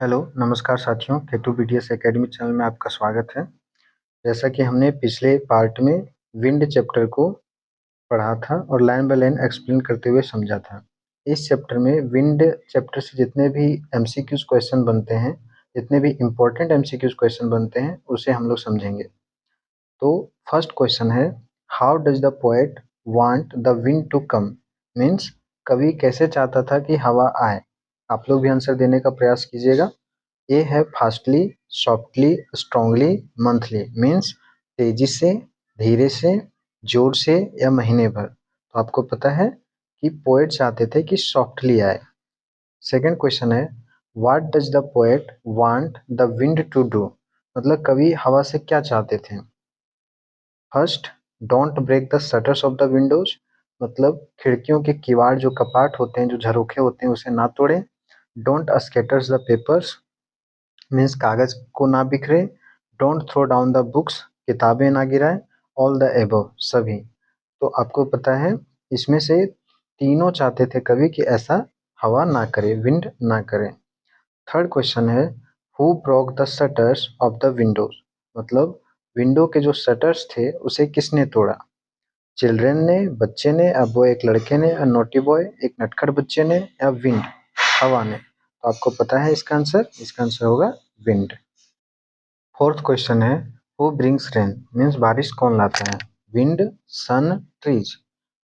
Hello, नमस्कार साथियों, K2 BTS academy channel में आपका स्वागत है। जैसा कि हमने पिछले पार्ट में विंड चैप्टर को पढ़ा था और लाइन बाय लाइन एक्सप्लेन करते हुए समझा था। इस चैप्टर में विंड चैप्टर से जितने भी एमसीक्यूज क्वेश्चन बनते हैं, जितने भी इम्पोर्टेंट एमसीक्यूज क्वेश्चन बनते हैं, उसे हम लोग समझेंगे। तो फर्स्ट क्वेश्चन है, how does the poet want the wind to come? Means कवि कैसे चाहता था कि हवा आए? आप लोग भी आंसर देने का प्रयास कीजिएगा। ए है fastly, softly, strongly, monthly. Means तेजी से, धीरे से, जोर से या महीने भर। तो आपको पता है कि पोएट चाहते थे कि सॉफ्टली आए। सेकंड क्वेश्चन है, what does the poet want the wind to do? मतलब कवि हवा से क्या चाहते थे? First, don't break the shutters of the windows. मतलब खिड़कियों के किवाड़ जो कपाट होते हैं, जो झरोखे होते हैं, उसे ना तोड़े। Don't scatters the papers, means कागज को ना बिखरे। Don't throw down the books, किताबें ना गिराएं। ऑल द एबव, सभी। तो आपको पता है इसमें से तीनों चाहते थे कवि कि ऐसा हवा ना करे, विंड ना करे। थर्ड क्वेश्चन है, who broke the shutters of the windows? मतलब विंडो के जो शटर्स थे उसे किसने तोड़ा? चिल्ड्रेन ने, बच्चे ने, अब वो एक लड़के ने, नोटी बॉय एक नटखट बच्चे ने, या विंड, हवा ने? तो आपको पता है इसका आंसर होगा विंड। फोर्थ क्वेश्चन है, हु ब्रिंग्स रेन? मीन्स बारिश कौन लाता है? Wind, sun, trees?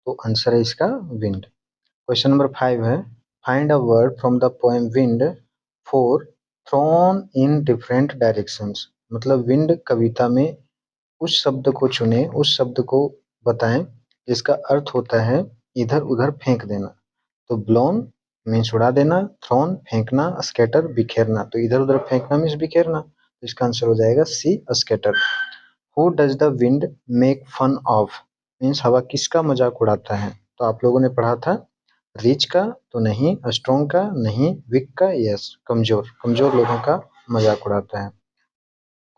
तो आंसर है इसका विंड। क्वेश्चन नंबर 5 है, find a word from the poem wind for thrown in different directions. मतलब विंड कविता में उस शब्द को चुने, उस शब्द को बताएं जिसका अर्थ होता है इधर उधर फेंक देना। तो ब्लोन मीन्स उड़ा देना, थ्रोन फेंकना, स्कैटर बिखेरना। तो इधर उधर फेंकना मीन्स बिखेरना। तो इसका आंसर हो जाएगा C, scatter. Who does the wind make fun of? Means हवा किसका मजाक उड़ाता है? तो आप लोगों ने पढ़ा था रिच का तो नहीं, स्ट्रॉन्ग का नहीं, वीक का, यस, कमजोर कमजोर लोगों का मजाक उड़ाता है।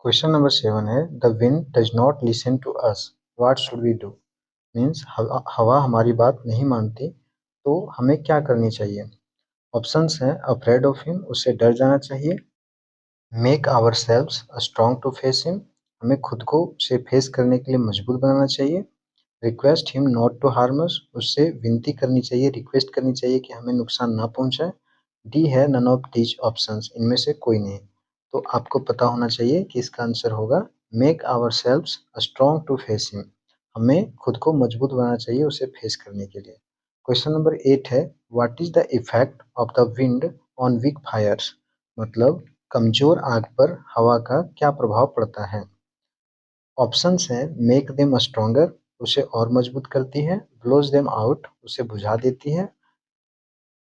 क्वेश्चन नंबर 7 है, the wind does not listen to us, what should we do? Means हवा हमारी बात नहीं मानती, तो हमें क्या करनी चाहिए? ऑप्शंस हैं, अफ्रेड ऑफ हिम, उससे डर जाना चाहिए। Make ourselves strong to face him, हमें खुद को उसे फेस करने के लिए मजबूत बनाना चाहिए। Request him not to harm us, उससे विनती करनी चाहिए, रिक्वेस्ट करनी चाहिए कि हमें नुकसान ना पहुंचाए। डी है नन ऑफ दीज ऑप्शंस, इनमें से कोई नहीं। तो आपको पता होना चाहिए कि इसका आंसर होगा make ourselves strong to face him, हमें खुद को मजबूत बनाना चाहिए उसे फेस करने के लिए। क्वेश्चन नंबर 8 है, what is the effect of the wind on weak fires? मतलब कमजोर आग पर हवा का क्या प्रभाव पड़ता है? ऑप्शंस हैं, मेक देम स्ट्रॉन्गर, उसे और मजबूत करती है। ब्लोज देम आउट, उसे बुझा देती है।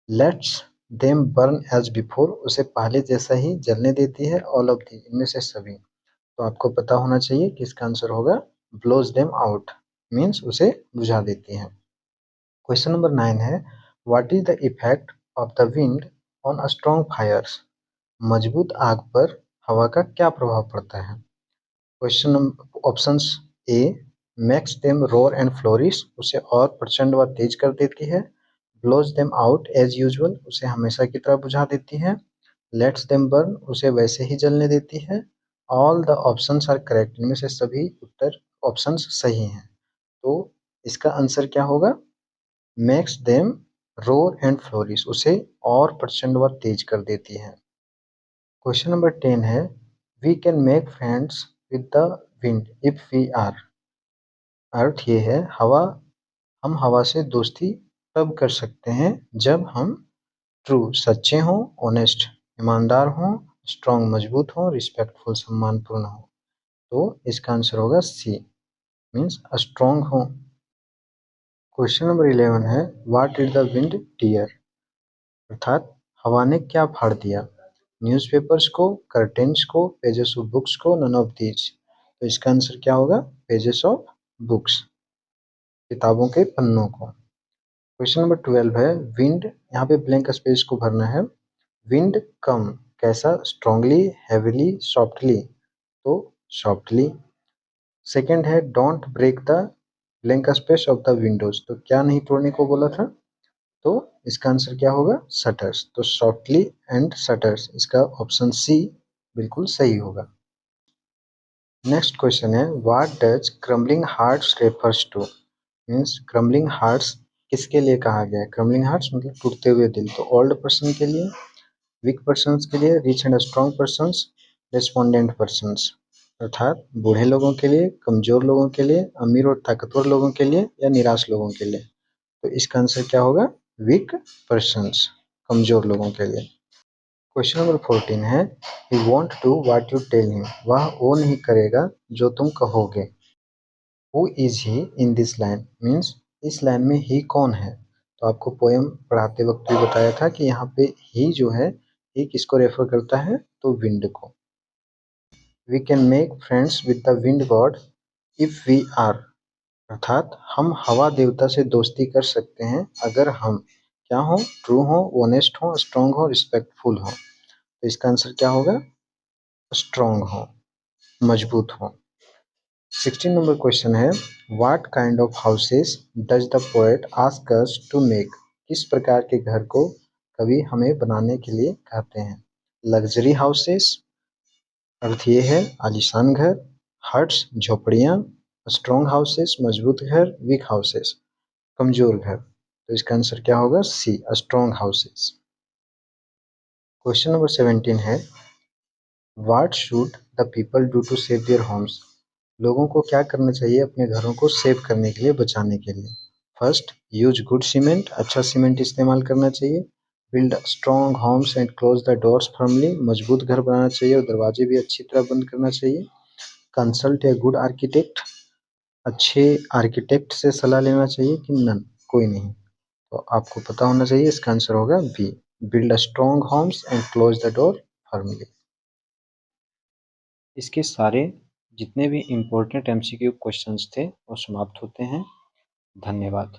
Let's them burn as before, उसे पहले जैसा ही जलने देती है। ऑल ऑफ दी, इनमें से सभी। तो आपको पता होना चाहिए कि इसका आंसर होगा ब्लोज देम आउट, मीन्स उसे बुझा देती है। क्वेश्चन नंबर 9 है, what is the effect of the wind on strong fires? मजबूत आग पर हवा का क्या प्रभाव पड़ता है? Question number options, A makes them roar and flourish, उसे और प्रचंड व तेज कर देती है। Blows them out as usual, उसे हमेशा की तरह बुझा देती है। लेट्स देम बर्न, उसे वैसे ही जलने देती है। All the options are correct, इनमें से सभी उत्तर ऑप्शंस सही हैं। तो इसका आंसर क्या होगा? Makes them roar and flourish, उसे और प्रचंड व तेज कर देती है। क्वेश्चन नंबर 10 है, we can make friends with the wind if we are. अर्थ ये है, हम हवा से दोस्ती तब कर सकते हैं जब हम ट्रू, सच्चे हों, ऑनेस्ट, ईमानदार हों, स्ट्रांग, मजबूत हों, रिस्पेक्टफुल, सम्मानपूर्ण हों। तो इसका आंसर होगा सी, मीन्स स्ट्रांग हों। क्वेश्चन नंबर 11 है, what did the wind tear? अर्थात हवा ने क्या फाड़ दिया? न्यूज़पेपर्स को, कर्टेन्स को, पेजेस ऑफ बुक्स को, नन ऑफ दीज? तो इसका आंसर क्या होगा? पेजेस ऑफ बुक्स, किताबों के पन्नों को। क्वेश्चन नंबर 12 है, विंड, यहाँ पे ब्लैंक स्पेस को भरना है। विंड कम कैसा? Strongly, heavily, softly? तो सॉफ्टली। सेकंड है, don't break the blank space of the windows, तो क्या नहीं तोड़ने को बोला था? तो इसका आंसर क्या होगा? शटर्स। तो सॉफ्टली एंड शटर्स, इसका ऑप्शन सी बिल्कुल सही होगा। नेक्स्ट क्वेश्चन है what does crumbling hearts refers to? Means crumbling hearts किसके लिए कहा गया है? क्रम्बलिंग हार्ट्स मतलब टूटते हुए दिल। तो ओल्ड पर्सन के लिए, वीक पर्सन्स के लिए, rich and strong persons, respondent persons. अर्थात बूढ़े लोगों के लिए, कमजोर लोगों के लिए, अमीर और ताकतवर लोगों के लिए, या निराश लोगों के लिए। तो इसका आंसर क्या होगा? वीक पर्सन्स, कमजोर लोगों के लिए। क्वेश्चन नंबर 14 है he won't do what you tell him. वह वो नहीं करेगा जो तुम कहोगे। Who is he in this line? Means इस लाइन में ही कौन है? तो आपको पोयम पढ़ाते वक्त भी बताया था कि यहाँ पे ही जो है, ही किसको रेफर करता है? तो विंड को। We can make friends with the wind god if we are. अर्थात हम हवा देवता से दोस्ती कर सकते हैं अगर हम क्या हो? ट्रू हो, ऑनेस्ट हो, स्ट्रॉन्ग हो, रिस्पेक्टफुल हो। तो इसका आंसर क्या होगा? स्ट्रॉन्ग हो, मजबूत हो। 16 नंबर क्वेश्चन है what kind of houses does the poet ask us to make? किस प्रकार के घर को कवि हमें बनाने के लिए कहते हैं? लग्जरी हाउसेस, अर्थ ये है आलीशान घर, हट्स झोपड़ियाँ, स्ट्रॉन्ग हाउसेस मजबूत घर, वीक हाउसेस कमजोर घर। तो इसका आंसर क्या होगा? C, strong houses. Question number 17 है what should the people do to save their homes? लोगों को क्या करना चाहिए अपने घरों को सेव करने के लिए, बचाने के लिए? फर्स्ट, यूज गुड सीमेंट, अच्छा सीमेंट इस्तेमाल करना चाहिए। Build strong homes and close the doors firmly, मजबूत घर बनाना चाहिए और दरवाजे भी अच्छी तरह बंद करना चाहिए। कंसल्ट ए गुड आर्किटेक्ट, अच्छे आर्किटेक्ट से सलाह लेना चाहिए कि नन, कोई नहीं। तो आपको पता होना चाहिए, इसका आंसर होगा B, build strong homes and close the door firmly. इसके सारे जितने भी इम्पोर्टेंट एमसीक्यू क्वेश्चंस थे वो समाप्त होते हैं। धन्यवाद।